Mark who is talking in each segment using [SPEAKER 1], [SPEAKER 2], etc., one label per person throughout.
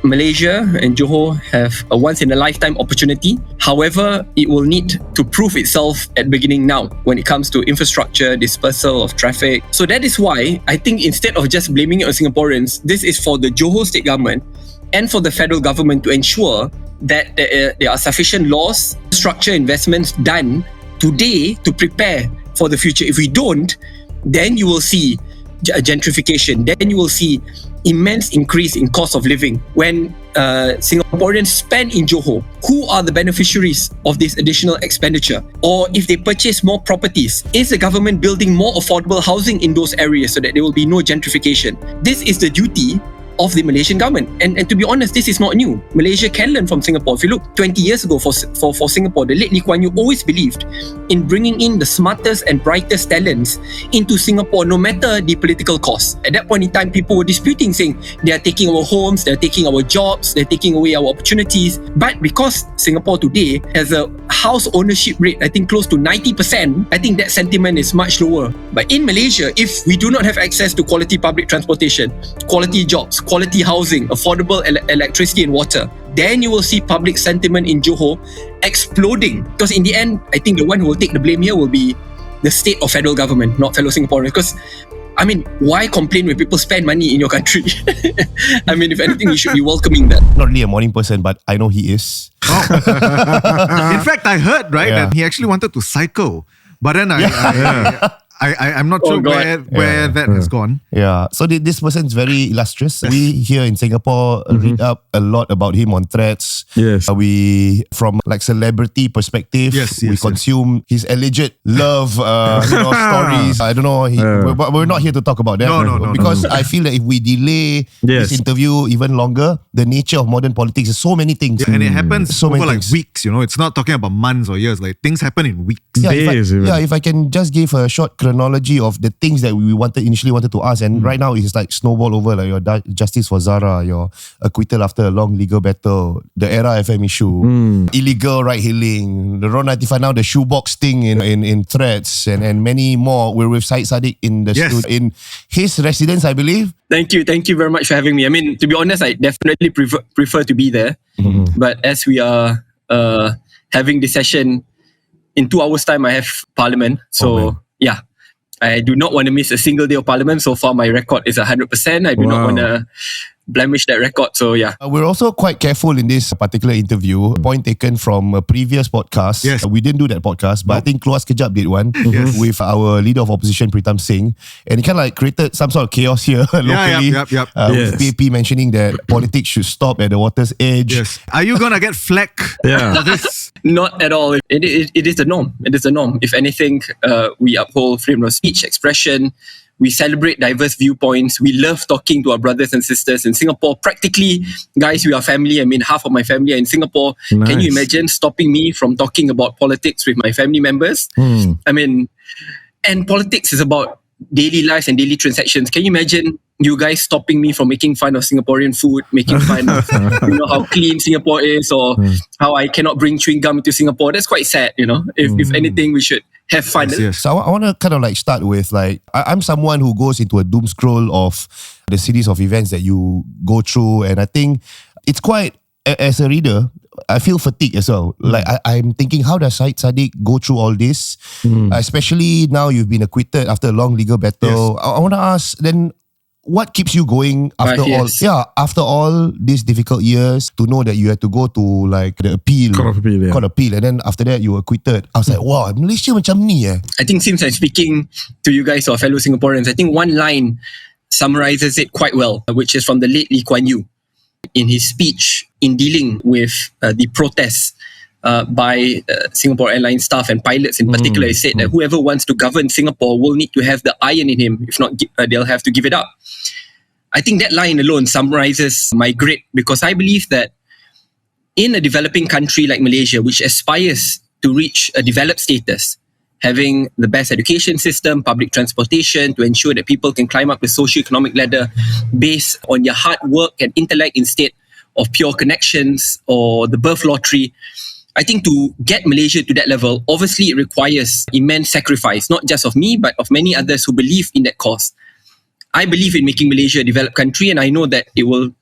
[SPEAKER 1] Malaysia and Johor have a once-in-a-lifetime opportunity. However, it will need to prove itself at beginning now when it comes to infrastructure, dispersal of traffic. So that is why I think instead of just blaming it on Singaporeans, this is for the Johor state government and for the federal government to ensure that there are sufficient laws, structure investments done today to prepare for the future. If we don't, then you will see gentrification. Then you will see immense increase in cost of living. When Singaporeans spend in Johor, who are the beneficiaries of this additional expenditure? Or if they purchase more properties, is the government building more affordable housing in those areas so that there will be no gentrification? This is the duty of the Malaysian government. And to be honest, this is not new. Malaysia can learn from Singapore. If you look 20 years ago for Singapore, the late Lee Kuan Yew always believed in bringing in the smartest and brightest talents into Singapore, no matter the political cost. At that point in time, people were disputing, saying they are taking our homes, they're taking our jobs, they're taking away our opportunities. But because Singapore today has a house ownership rate, I think close to 90%, I think that sentiment is much lower. But in Malaysia, if we do not have access to quality public transportation, quality jobs, quality housing, affordable electricity and water, then you will see public sentiment in Johor exploding. Because in the end, I think the one who will take the blame here will be the state or federal government, not fellow Singaporeans. Because, I mean, why complain when people spend money in your country? I mean, if anything, we should be welcoming that.
[SPEAKER 2] Not really a morning person, but I know he is.
[SPEAKER 3] Oh. In fact, I heard, that he actually wanted to cycle. But then I'm not sure where that has gone.
[SPEAKER 2] Yeah. So this person is very illustrious. We here in Singapore read up a lot about him on threads.
[SPEAKER 4] Yes.
[SPEAKER 2] We, from like celebrity perspective, we consume his alleged love stories. I don't know. But we're not here to talk about that.
[SPEAKER 3] No.
[SPEAKER 2] Because I feel that if we delay this interview even longer, the nature of modern politics is so many things.
[SPEAKER 3] And it happens over like weeks, It's not talking about months or years. Like things happen in weeks.
[SPEAKER 2] If I can just give a short chronology of the things that we initially wanted to ask, and right now it's like snowball over, like your justice for Zara, your acquittal after a long legal battle, the Era FM issue, illegal ride-hailing, the Road 95 now, the shoebox thing in threads, and many more. We're with Syed Saddiq in the studio, in his residence, I believe.
[SPEAKER 1] Thank you very much for having me. I mean, to be honest, I definitely prefer to be there. But as we are having this session in 2 hours time, I have Parliament. So I do not want to miss a single day of Parliament. So far, my record is 100%. I do not want to blemish that record. So
[SPEAKER 2] we're also quite careful in this particular interview. Point taken from a previous podcast.
[SPEAKER 3] Yes.
[SPEAKER 2] We didn't do that podcast, but I think Keluar Sekejap did one with our leader of opposition, Pritam Singh. And it kind of like created some sort of chaos here locally. With PAP mentioning that politics should stop at the water's edge.
[SPEAKER 3] Yes. Are you going to get flack for this?
[SPEAKER 1] Not at all. It is the norm. It is the norm. If anything, we uphold freedom of speech, expression. We celebrate diverse viewpoints. We love talking to our brothers and sisters in Singapore. Practically, guys, we are family. I mean, half of my family are in Singapore. Nice. Can you imagine stopping me from talking about politics with my family members? I mean, and politics is about daily lives and daily transactions. Can you imagine you guys stopping me from making fun of Singaporean food, making fun of how clean Singapore is, or how I cannot bring chewing gum into Singapore? That's quite sad, If anything, we should have fun.
[SPEAKER 2] Yes. So I want to kind of like start with I'm someone who goes into a doom scroll of the series of events that you go through, and I think it's quite, as a reader, I feel fatigued as well. Like I'm thinking, how does Syed Saddiq go through all this? Especially now you've been acquitted after a long legal battle. I want to ask then, what keeps you going after all these difficult years, to know that you had to go to like the court appeal, and then after that you were acquitted? I was like, wow, Malaysia macam ni I
[SPEAKER 1] think since I'm speaking to you guys or fellow Singaporeans, I think one line summarizes it quite well, which is from the late Lee Kuan Yew in his speech in dealing with the protests by Singapore Airlines staff and pilots in particular. He said that whoever wants to govern Singapore will need to have the iron in him. If not, they'll have to give it up. I think that line alone summarizes my grit, because I believe that in a developing country like Malaysia, which aspires to reach a developed status, having the best education system, public transportation, to ensure that people can climb up the socio-economic ladder based on your hard work and intellect instead of pure connections or the birth lottery. I think to get Malaysia to that level, obviously it requires immense sacrifice, not just of me, but of many others who believe in that cause. I believe in making Malaysia a developed country, and I know that it will,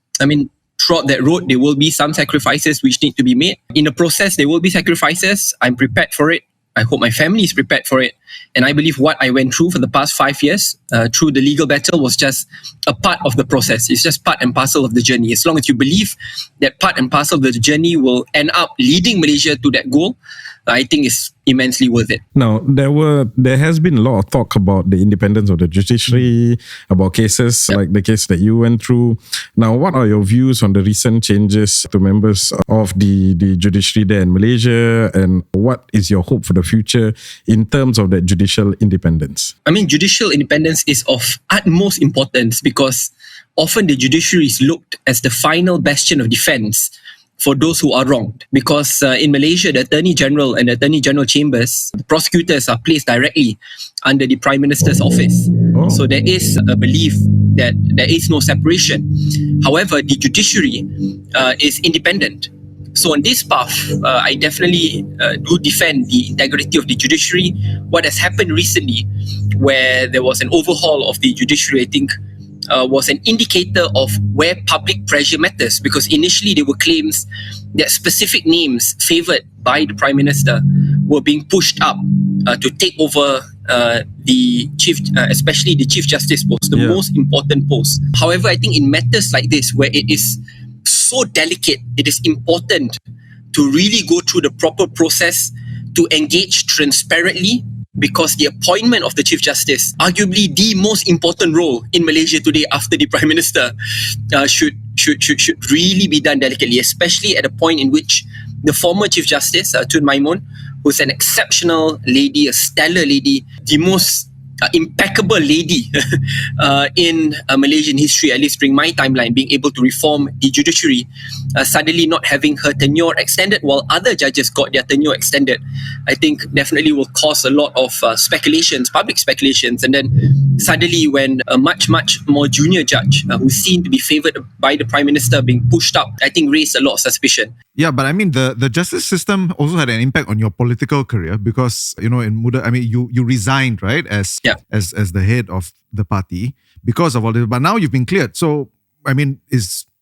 [SPEAKER 1] throughout that road, there will be some sacrifices which need to be made. In the process, there will be sacrifices. I'm prepared for it. I hope my family is prepared for it. And I believe what I went through for the past 5 years through the legal battle was just a part of the process. It's just part and parcel of the journey. As long as you believe that part and parcel of the journey will end up leading Malaysia to that goal, I think it's immensely worth it.
[SPEAKER 4] Now, there has been a lot of talk about the independence of the judiciary, about cases like the case that you went through. Now, what are your views on the recent changes to members of the judiciary there in Malaysia, and what is your hope for the future in terms of that judicial independence?
[SPEAKER 1] I mean, judicial independence is of utmost importance because often the judiciary is looked as the final bastion of defense for those who are wronged. Because in Malaysia, the Attorney General and the Attorney General Chambers, the prosecutors are placed directly under the Prime Minister's office.
[SPEAKER 4] Oh.
[SPEAKER 1] So there is a belief that there is no separation. However, the judiciary is independent. So on this path, I definitely do defend the integrity of the judiciary. What has happened recently, where there was an overhaul of the judiciary, I think, was an indicator of where public pressure matters, because initially there were claims that specific names favoured by the Prime Minister were being pushed up to take over the chief, especially the Chief Justice post, the most important post. However, I think in matters like this, where it is so delicate, it is important to really go through the proper process, to engage transparently, because the appointment of the Chief Justice, arguably the most important role in Malaysia today after the Prime Minister, should really be done delicately, especially at a point in which the former Chief Justice, Tun Maimun, who's an exceptional lady, a stellar lady, the most impeccable lady in Malaysian history, at least during my timeline, being able to reform the judiciary, suddenly not having her tenure extended while other judges got their tenure extended, I think definitely will cause a lot of speculations, public speculations. And then suddenly when a much more junior judge who's seen to be favoured by the Prime Minister being pushed up, I think raised a lot of suspicion.
[SPEAKER 3] Yeah, but I mean, the justice system also had an impact on your political career because, in Muda, I mean, you resigned, right, as the head of the party because of all this. But now you've been cleared. So, I mean,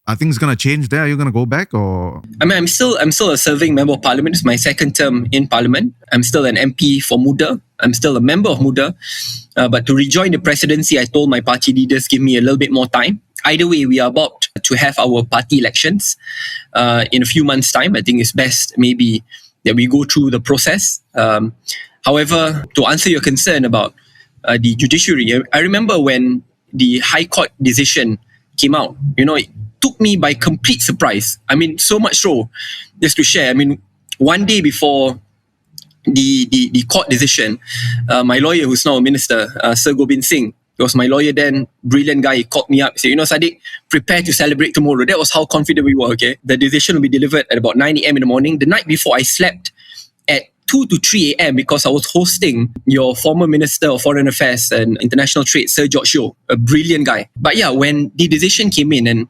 [SPEAKER 3] are things going to change there? Are you going to go back, or? I mean,
[SPEAKER 1] I'm still a serving member of parliament. It's my second term in parliament. I'm still an MP for Muda. I'm still a member of Muda. But to rejoin the presidency, I told my party leaders, give me a little bit more time. Either way, we are about to have our party elections in a few months' time. I think it's best maybe that we go through the process. However, to answer your concern about the judiciary, I remember when the High Court decision came out, it took me by complete surprise. I mean, so much so, just to share, I mean, one day before the court decision, my lawyer, who's now a minister, Sir Gobind Singh, he was my lawyer then, brilliant guy, he called me up, he said, Saddiq, prepare to celebrate tomorrow. That was how confident we were, okay? The decision will be delivered at about 9 a.m. in the morning. The night before, I slept at 2 to 3 a.m. because I was hosting your former Minister of Foreign Affairs and International Trade, Sir George Yeo, a brilliant guy. But yeah, when the decision came in, and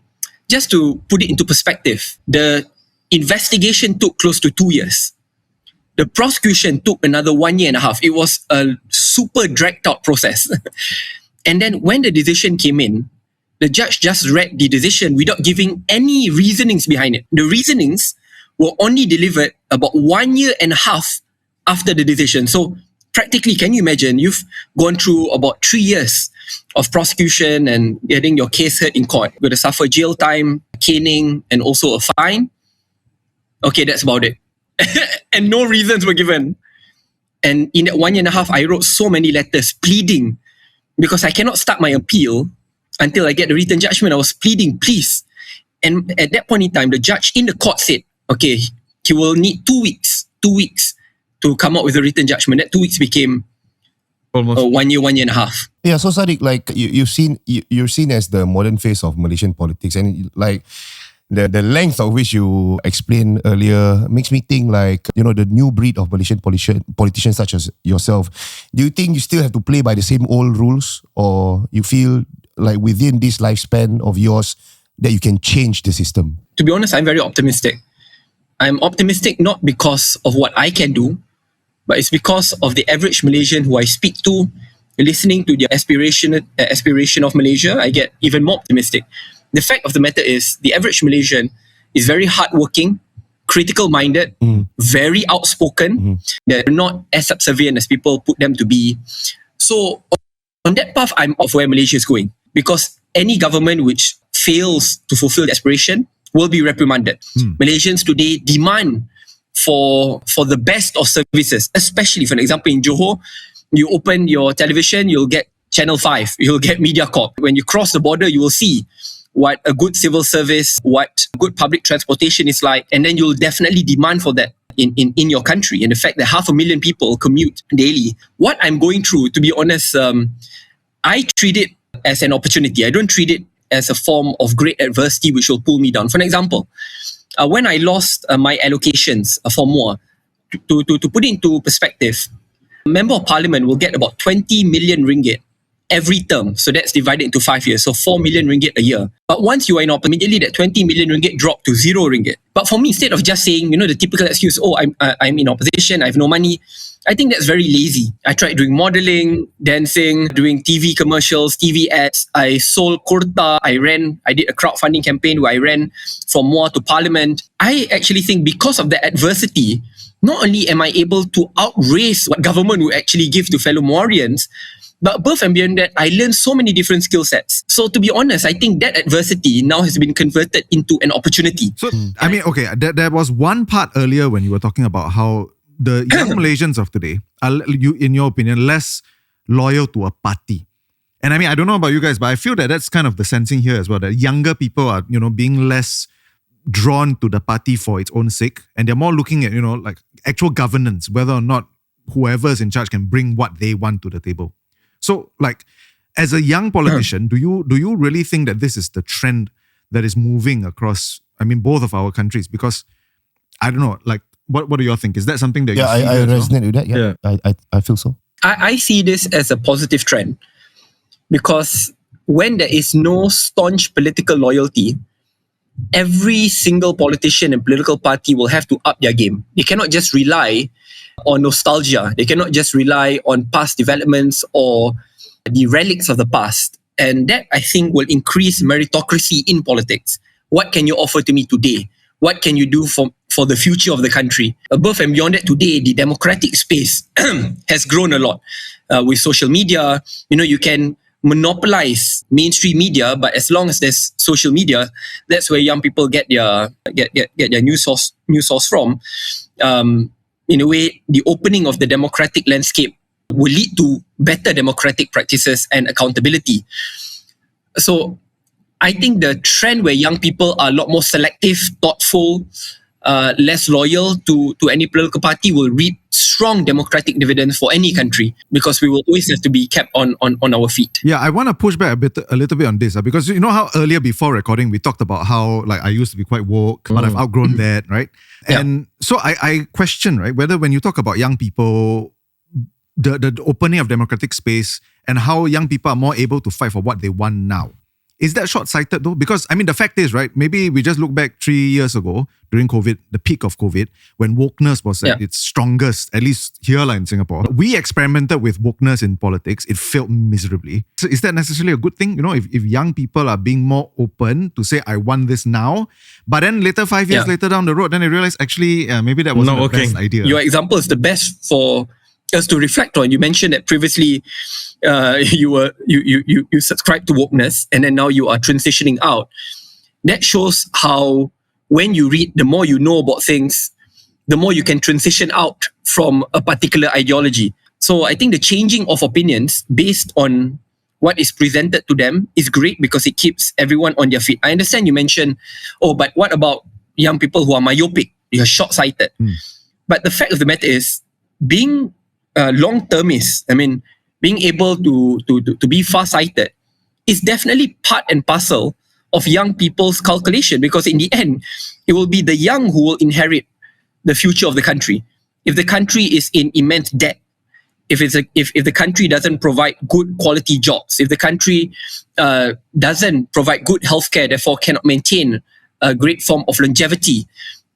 [SPEAKER 1] just to put it into perspective, the investigation took close to 2 years. The prosecution took another 1 year and a half. It was a super dragged out process. And then when the decision came in, the judge just read the decision without giving any reasonings behind it. The reasonings were only delivered about 1 year and a half after the decision. So practically, can you imagine, you've gone through about 3 years of prosecution and getting your case heard in court. You're going to suffer jail time, caning, and also a fine. Okay, that's about it. And no reasons were given. And in that 1 year and a half, I wrote so many letters pleading, because I cannot start my appeal until I get the written judgment. I was pleading, please. And at that point in time, the judge in the court said, okay, he will need 2 weeks to come up with a written judgment. That 2 weeks became almost 1 year and a half.
[SPEAKER 2] Yeah, so Saddiq, like you're seen as the modern face of Malaysian politics, and like the length of which you explained earlier makes me think like, the new breed of Malaysian politicians such as yourself. Do you think you still have to play by the same old rules, or you feel like within this lifespan of yours that you can change the system?
[SPEAKER 1] To be honest, I'm very optimistic. I'm optimistic not because of what I can do, but it's because of the average Malaysian who I speak to, listening to their aspiration of Malaysia, I get even more optimistic. The fact of the matter is, the average Malaysian is very hardworking, critical-minded, very outspoken. They're not as subservient as people put them to be. So on that path, I'm of where Malaysia is going, because any government which fails to fulfill the aspiration will be reprimanded. Malaysians today demand for the best of services, especially, for example, in Johor, you open your television, you'll get Channel 5, you'll get MediaCorp. When you cross the border, you will see what a good civil service, what good public transportation is like, and then you'll definitely demand for that in your country. And the fact that 500,000 people commute daily. What I'm going through, to be honest, I treat it as an opportunity. I don't treat it as a form of great adversity which will pull me down. For an example, when I lost my allocations for MOA, to put it into perspective, a member of parliament will get about 20 million ringgit every term. So that's divided into 5 years. So 4 million ringgit a year. But once you are in office, immediately that 20 million ringgit drop to 0 ringgit. But for me, instead of just saying, the typical excuse, I'm in opposition, I have no money, I think that's very lazy. I tried doing modeling, dancing, doing TV commercials, TV ads. I sold kurta. I did a crowdfunding campaign where I ran from MOA to parliament. I actually think because of the adversity, not only am I able to outrace what government would actually give to fellow Johorians, but above and beyond that, I learned so many different skill sets. So to be honest, I think that adversity now has been converted into an opportunity.
[SPEAKER 3] So, there was one part earlier when you were talking about how the young Malaysians of today are, in your opinion, less loyal to a party. And I don't know about you guys, but I feel that that's kind of the sensing here as well, that younger people are, being less drawn to the party for its own sake. And they're more looking at, like actual governance, whether or not whoever's in charge can bring what they want to the table. So, like, as a young politician, do you really think that this is the trend that is moving across, both of our countries? Because, I don't know, like, what do you all think? Is that something that you see?
[SPEAKER 2] I resonate with that. Yeah. I feel so.
[SPEAKER 1] I see this as a positive trend, because when there is no staunch political loyalty, every single politician and political party will have to up their game. They cannot just rely on nostalgia. They cannot just rely on past developments or the relics of the past. And that, I think, will increase meritocracy in politics. What can you offer to me today? What can you do for the future of the country? Above and beyond that, today, the democratic space has grown a lot. With social media, you can monopolize mainstream media, but as long as there's social media, that's where young people get their news source from. In a way, the opening of the democratic landscape will lead to better democratic practices and accountability. So I think the trend where young people are a lot more selective, thoughtful, less loyal to any political party will reap strong democratic dividends for any country, because we will always have to be kept on our feet.
[SPEAKER 3] Yeah, I want to push back a little bit on this, because you know how earlier before recording we talked about how I used to be quite woke, but I've outgrown that, right? And so I question, right, whether when you talk about young people, the opening of democratic space and how young people are more able to fight for what they want now. Is that short-sighted though? Because, the fact is, right, maybe we just look back 3 years ago during COVID, the peak of COVID, when wokeness was at its strongest, at least here in Singapore. We experimented with wokeness in politics. It failed miserably. So is that necessarily a good thing? If young people are being more open to say, I want this now, but then later, 5 years later down the road, then they realize actually, maybe that wasn't the best idea.
[SPEAKER 1] Your example is the best for us to reflect on. You mentioned that previously you subscribed to wokeness, and then now you are transitioning out. That shows how when you read, the more you know about things, the more you can transition out from a particular ideology. So I think the changing of opinions based on what is presented to them is great, because it keeps everyone on their feet. I understand you mentioned, but what about young people who are myopic, you are short-sighted? But the fact of the matter is, being long-termist, being able to be far-sighted is definitely part and parcel of young people's calculation, because in the end, it will be the young who will inherit the future of the country. If the country is in immense debt, if the country doesn't provide good quality jobs, if the country doesn't provide good healthcare, therefore cannot maintain a great form of longevity,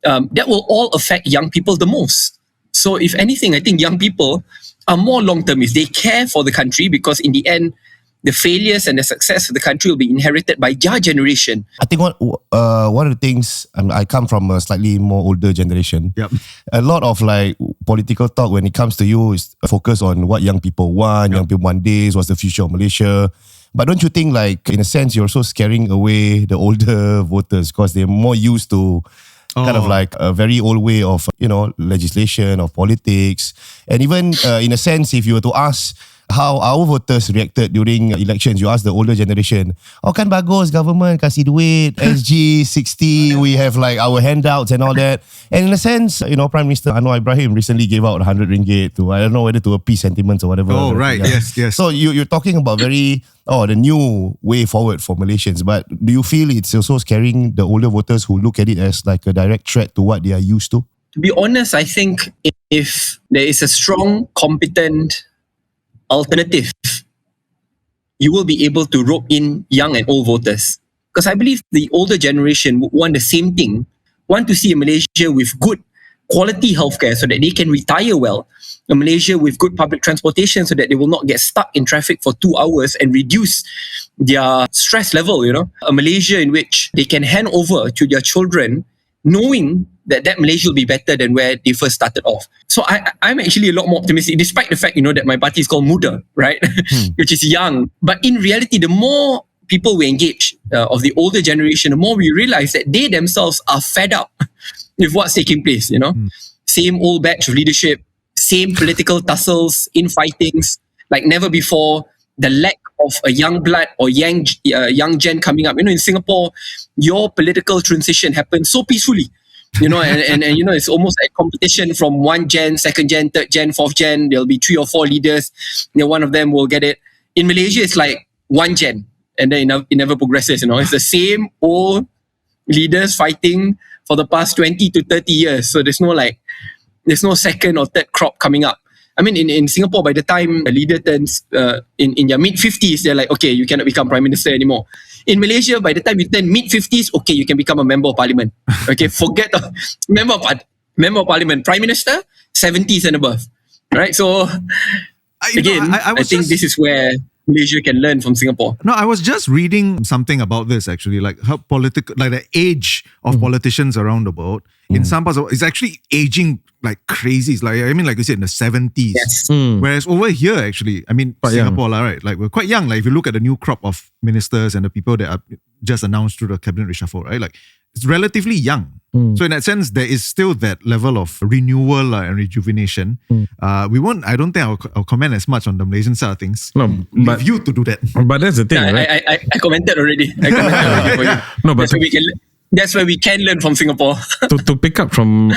[SPEAKER 1] that will all affect young people the most. So if anything, I think young people are more long-termist. They care for the country because in the end, the failures and the success of the country will be inherited by your generation.
[SPEAKER 2] I think one of the things, I come from a slightly more older generation.
[SPEAKER 3] Yep.
[SPEAKER 2] A lot of like political talk when it comes to you is focus on what young people want, young people want this, what's the future of Malaysia. But don't you think like in a sense you're also scaring away the older voters because they're more used to kind of like a very old way of, legislation, of politics. And even in a sense, if you were to ask how our voters reacted during elections, you ask the older generation, kan bagus government kasih duit, SG 60, we have like our handouts and all that. And in a sense, Prime Minister Anwar Ibrahim recently gave out 100 ringgit to, I don't know whether to appease sentiments or whatever.
[SPEAKER 3] Oh, right. Yeah. Yes.
[SPEAKER 2] So you're talking about the new way forward for Malaysians. But do you feel it's also scaring the older voters who look at it as like a direct threat to what they are used to?
[SPEAKER 1] To be honest, I think if there is a strong, competent alternative, you will be able to rope in young and old voters. Because I believe the older generation would want the same thing, want to see a Malaysia with good quality healthcare so that they can retire well, a Malaysia with good public transportation so that they will not get stuck in traffic for 2 hours and reduce their stress level, a Malaysia in which they can hand over to their children knowing that Malaysia will be better than where they first started off. So I'm actually a lot more optimistic, despite the fact, that my party is called Muda, right? Which is young. But in reality, the more people we engage of the older generation, the more we realize that they themselves are fed up with what's taking place, Same old batch of leadership, same political tussles, infightings, like never before. The lack of a young blood or young gen coming up. In Singapore, your political transition happens so peacefully. And it's almost like competition from 1 gen, 2nd gen, 3rd gen, 4th gen. There'll be 3 or 4 leaders. One of them will get it. In Malaysia, it's like 1 gen, and then it never progresses. It's the same old leaders fighting for the past 20 to 30 years. So there's no 2nd or 3rd crop coming up. I mean, in Singapore, by the time a leader turns in their mid-50s, they're like, okay, you cannot become Prime Minister anymore. In Malaysia, by the time you turn mid-50s, okay, you can become a Member of Parliament. Okay, forget Member of Parliament. Prime Minister, 70s and above. Right? So, I think this is where Malaysia can learn from Singapore.
[SPEAKER 3] No, I was just reading something about this actually, like how the age of politicians around the world in some parts of it's actually aging like crazy. It's like like you said, in the 70s.
[SPEAKER 1] Yes.
[SPEAKER 3] Whereas over here, actually, Singapore, right? Like we're quite young. Like if you look at the new crop of ministers and the people that are just announced through the cabinet reshuffle, right? Like it's relatively young. So in that sense, there is still that level of renewal and rejuvenation. I don't think I'll comment as much on the Malaysian side of things.
[SPEAKER 4] No, but
[SPEAKER 3] leave you to do that.
[SPEAKER 4] But that's the thing, right?
[SPEAKER 1] I commented already. For you.
[SPEAKER 4] No, but
[SPEAKER 1] that's where we can learn from Singapore.
[SPEAKER 4] to pick up from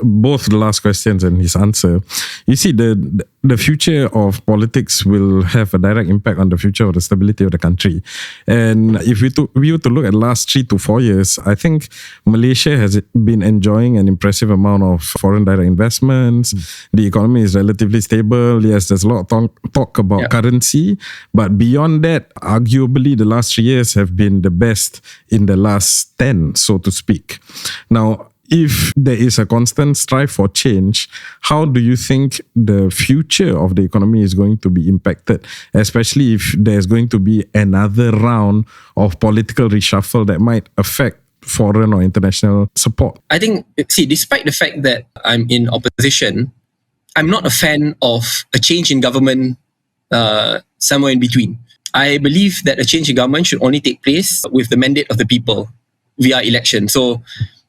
[SPEAKER 4] both the last questions and his answer, you see the future of politics will have a direct impact on the future of the stability of the country. And if we were to look at the last 3 to 4 years, I think Malaysia has been enjoying an impressive amount of foreign direct investments. The economy is relatively stable. Yes, there's a lot of talk about currency, but beyond that, arguably the last 3 years have been the best in the last 10, so to speak. Now, if there is a constant strive for change, how do you think the future of the economy is going to be impacted, especially if there's going to be another round of political reshuffle that might affect foreign or international support?
[SPEAKER 1] I think, despite the fact that I'm in opposition, I'm not a fan of a change in government somewhere in between. I believe that a change in government should only take place with the mandate of the people via election. So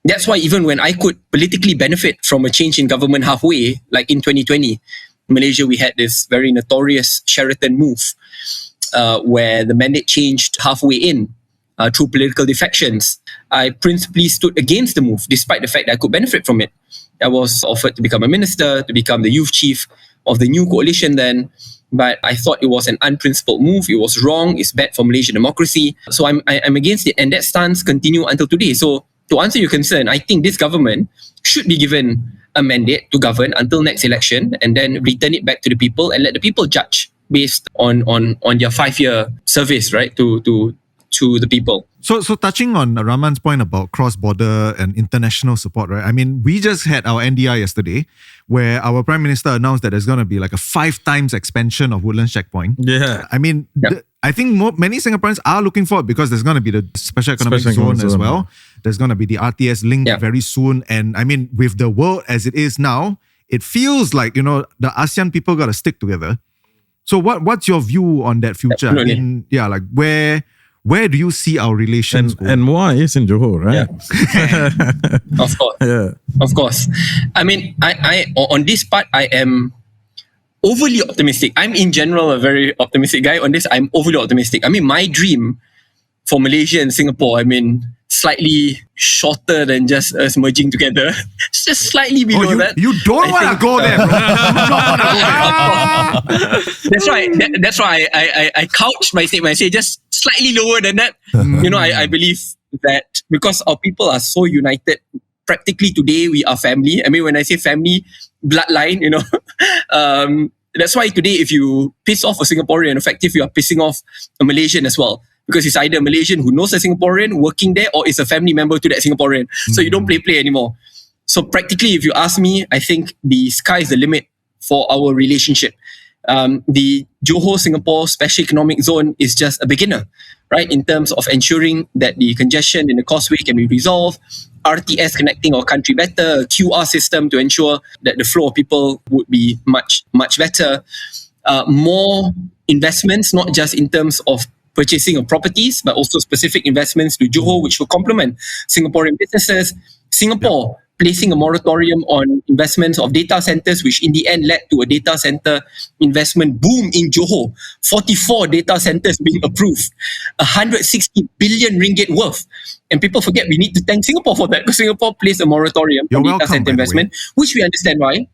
[SPEAKER 1] that's why even when I could politically benefit from a change in government halfway, like in 2020, in Malaysia, we had this very notorious Sheraton move where the mandate changed halfway in through political defections. I principally stood against the move, despite the fact that I could benefit from it. I was offered to become a minister, to become the youth chief of the new coalition then, but I thought it was an unprincipled move. It was wrong. It's bad for Malaysian democracy. So I'm against it, and that stance continues until today. So to answer your concern, I think this government should be given a mandate to govern until next election and then return it back to the people and let the people judge based on their 5-year service, right, to the people.
[SPEAKER 3] So touching on Rahman's point about cross-border and international support, right? I mean, we just had our NDI yesterday where our Prime Minister announced that there's going to be like a 5 times expansion of Woodlands checkpoint.
[SPEAKER 4] Yeah.
[SPEAKER 3] I mean, I think many Singaporeans are looking forward because there's going to be the special economic zone as well. There's going to be the RTS link very soon. And I mean, with the world as it is now, it feels like, you know, the ASEAN people got to stick together. So what's your view on that future?
[SPEAKER 1] Definitely.
[SPEAKER 3] I mean, like where do you see our relations go?
[SPEAKER 4] And Muar is in Johor, right?
[SPEAKER 1] Yeah. Of course.
[SPEAKER 4] Yeah.
[SPEAKER 1] Of course. I mean, I on this part, I am overly optimistic. I'm in general a very optimistic guy. On this, I'm overly optimistic. I mean, my dream for Malaysia and Singapore, I mean, slightly shorter than just us merging together. It's just slightly below that.
[SPEAKER 3] You don't want to go there, bro. You don't want to go there.
[SPEAKER 1] That's why I couched my statement. I say just slightly lower than that. You know, I believe that because our people are so united, practically today we are family. I mean, when I say family, bloodline, you know, that's why today if you piss off a Singaporean, effectively you are pissing off a Malaysian as well. Because it's either a Malaysian who knows a Singaporean working there or is a family member to that Singaporean. So you don't play anymore. So practically, if you ask me, I think the sky is the limit for our relationship. The Johor-Singapore Special Economic Zone is just a beginner, right? In terms of ensuring that the congestion in the causeway can be resolved, RTS connecting our country better, QR system to ensure that the flow of people would be much, much better. More investments, not just in terms of purchasing of properties, but also specific investments to Johor, which will complement Singaporean businesses. Singapore placing a moratorium on investments of data centers, which in the end led to a data center investment boom in Johor. 44 data centers being approved, 160 billion ringgit worth. And people forget we need to thank Singapore for that because Singapore placed a moratorium on data center investment, which we understand why.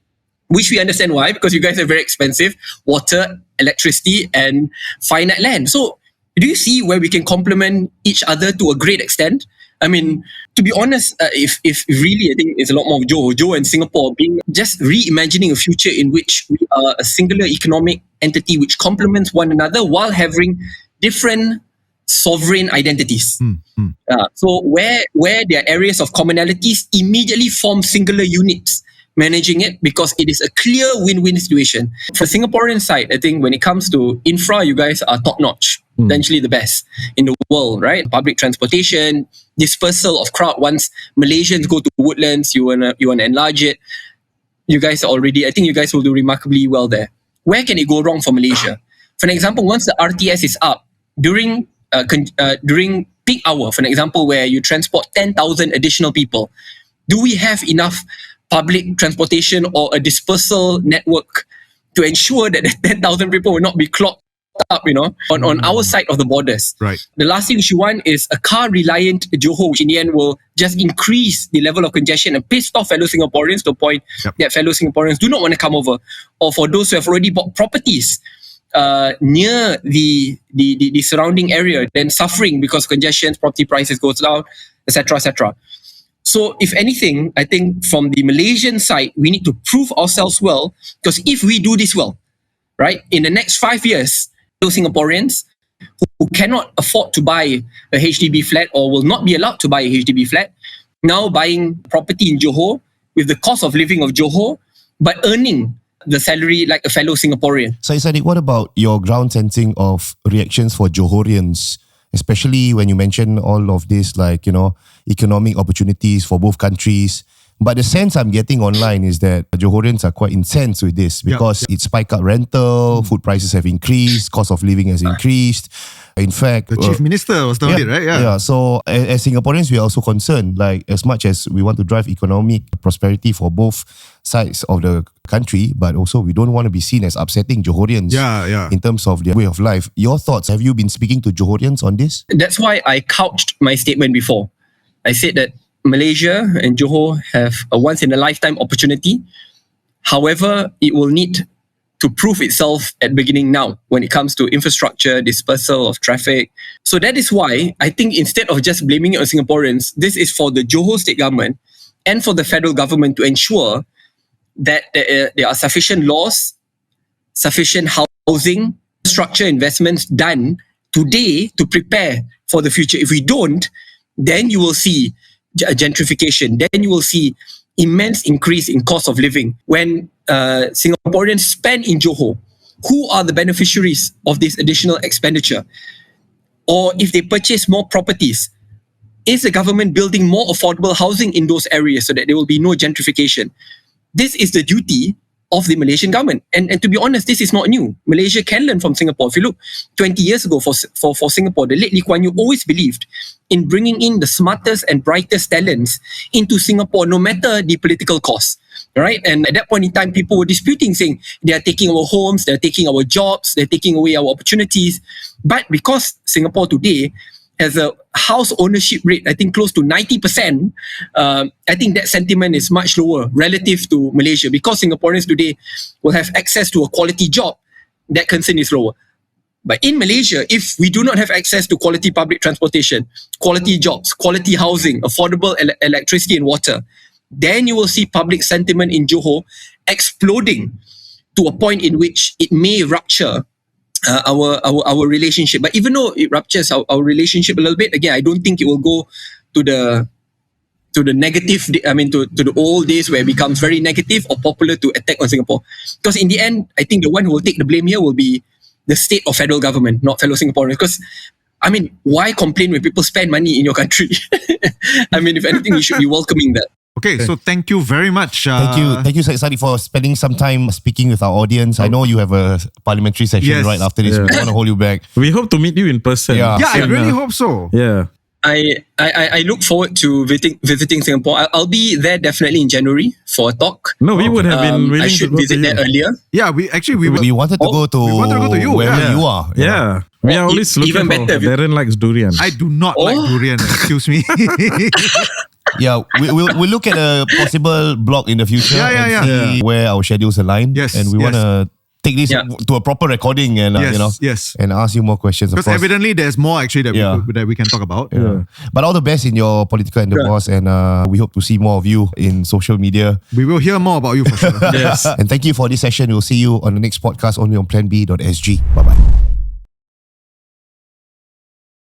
[SPEAKER 1] Because you guys are very expensive, water, electricity, and finite land. So do you see where we can complement each other to a great extent? I mean, to be honest, if really, I think it's a lot more of Johor and Singapore being just reimagining a future in which we are a singular economic entity which complements one another while having different sovereign identities. So where there are areas of commonalities, immediately form singular units managing it because it is a clear win-win situation. For the Singaporean side, I think when it comes to infra, you guys are top-notch, potentially the best in the world, right? Public transportation, dispersal of crowd. Once Malaysians go to Woodlands, you wanna enlarge it. You guys are already, I think you guys will do remarkably well there. Where can it go wrong for Malaysia? For an example, once the RTS is up, during peak hour, for an example, where you transport 10,000 additional people, do we have enough public transportation or a dispersal network to ensure that the 10,000 people will not be clogged up, you know, on our side of the borders?
[SPEAKER 3] Right.
[SPEAKER 1] The last thing which you want is a car-reliant Johor, which in the end will just increase the level of congestion and piss off fellow Singaporeans to a point that fellow Singaporeans do not want to come over. Or for those who have already bought properties near the surrounding area, then suffering because congestion, property prices goes down, etc., etc. So if anything, I think from the Malaysian side, we need to prove ourselves well, because if we do this well, right, in the next 5 years, those Singaporeans who cannot afford to buy a HDB flat or will not be allowed to buy a HDB flat, now buying property in Johor with the cost of living of Johor, but earning the salary like a fellow Singaporean.
[SPEAKER 2] Syed Saddiq, what about your ground sensing of reactions for Johorians, especially when you mention all of this, like, you know, economic opportunities for both countries? But the sense I'm getting online is that Johorians are quite incensed with this because it spiked up rental, food prices have increased, cost of living has increased. In fact,
[SPEAKER 3] the Chief Minister was doing it, right?
[SPEAKER 2] Yeah. So as Singaporeans, we are also concerned, like as much as we want to drive economic prosperity for both sides of the country, but also we don't want to be seen as upsetting Johorians in terms of their way of life. Your thoughts, have you been speaking to Johorians on this?
[SPEAKER 1] That's why I couched my statement before. I said that Malaysia and Johor have a once-in-a-lifetime opportunity. However, it will need to prove itself at beginning now when it comes to infrastructure, dispersal of traffic. So that is why I think instead of just blaming it on Singaporeans, this is for the Johor state government and for the federal government to ensure that there are sufficient laws, sufficient housing, structure investments done today to prepare for the future. If we don't, then you will see gentrification. Then you will see immense increase in cost of living. When Singaporeans spend in Johor who are the beneficiaries of this additional expenditure? Or if they purchase more properties, is the government building more affordable housing in those areas so that there will be no gentrification? This is the duty of the Malaysian government. And to be honest, this is not new. Malaysia can learn from Singapore. If you look 20 years ago for Singapore, the late Lee Kuan Yew always believed in bringing in the smartest and brightest talents into Singapore, no matter the political cost. Right? And at that point in time, people were disputing, saying they are taking our homes, they're taking our jobs, they're taking away our opportunities. But because Singapore today has a house ownership rate, I think close to 90%, I think that sentiment is much lower relative to Malaysia. Because Singaporeans today will have access to a quality job, that concern is lower. But in Malaysia, if we do not have access to quality public transportation, quality jobs, quality housing, affordable electricity and water, then you will see public sentiment in Johor exploding to a point in which it may rupture our relationship. But even though it ruptures our relationship a little bit, again, I don't think it will go to the negative, to the old days where it becomes very negative or popular to attack on Singapore. Because in the end, I think the one who will take the blame here will be the state or federal government, not fellow Singaporeans. Because why complain when people spend money in your country? If anything, we should be welcoming that.
[SPEAKER 3] Okay, so thank you very much.
[SPEAKER 2] Thank you, Syed Saddiq, for spending some time speaking with our audience. I know you have a parliamentary session right after this. We don't want to hold you back.
[SPEAKER 4] We hope to meet you in person.
[SPEAKER 3] Yeah, I really hope so.
[SPEAKER 4] Yeah.
[SPEAKER 1] I look forward to visiting Singapore. I'll be there definitely in January for a talk.
[SPEAKER 4] No, we would have been willing
[SPEAKER 1] I should
[SPEAKER 4] to go
[SPEAKER 1] visit
[SPEAKER 4] to you.
[SPEAKER 1] there earlier.
[SPEAKER 3] Yeah, we
[SPEAKER 2] wanted to go to
[SPEAKER 3] you,
[SPEAKER 2] wherever you are.
[SPEAKER 4] Yeah. We are always looking
[SPEAKER 1] even
[SPEAKER 4] for
[SPEAKER 1] better.
[SPEAKER 4] Darren likes durian.
[SPEAKER 3] I do not like durian, excuse me.
[SPEAKER 2] Yeah, we'll look at a possible block in the future and see where our schedules align.
[SPEAKER 3] Yes,
[SPEAKER 2] and we want to take this to a proper recording and and ask you more questions.
[SPEAKER 3] Because evidently there's more actually that we can talk about.
[SPEAKER 2] Yeah. But all the best in your political endeavors, and we hope to see more of you in social media.
[SPEAKER 3] We will hear more about you for sure.
[SPEAKER 4] Yes.
[SPEAKER 2] And thank you for this session. We'll see you on the next podcast only on planb.sg. Bye-bye.